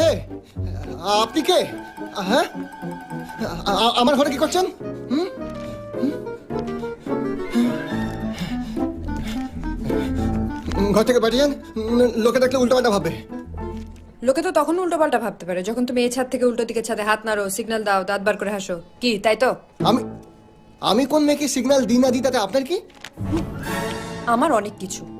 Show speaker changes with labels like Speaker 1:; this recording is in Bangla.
Speaker 1: এ আপনি কে? হ্যাঁ, আমার ঘরে কি করছেন? ঘর থেকে বাড়ি যান, লোকে দেখলে উল্টো পাল্টা ভাববে।
Speaker 2: লোকে তো তখন উল্টো পাল্টা ভাবতে পারে যখন তুমি এই ছাদ থেকে উল্টো দিকে ছাদে হাত নাড়ো, সিগন্যাল দাও, দাঁত বার করে হাসো। কি তাই তো?
Speaker 1: আমি আমি কোন মেয়েকে সিগন্যাল দিই না দিই তাতে আপনার কি?
Speaker 2: আমার অনেক কিছু।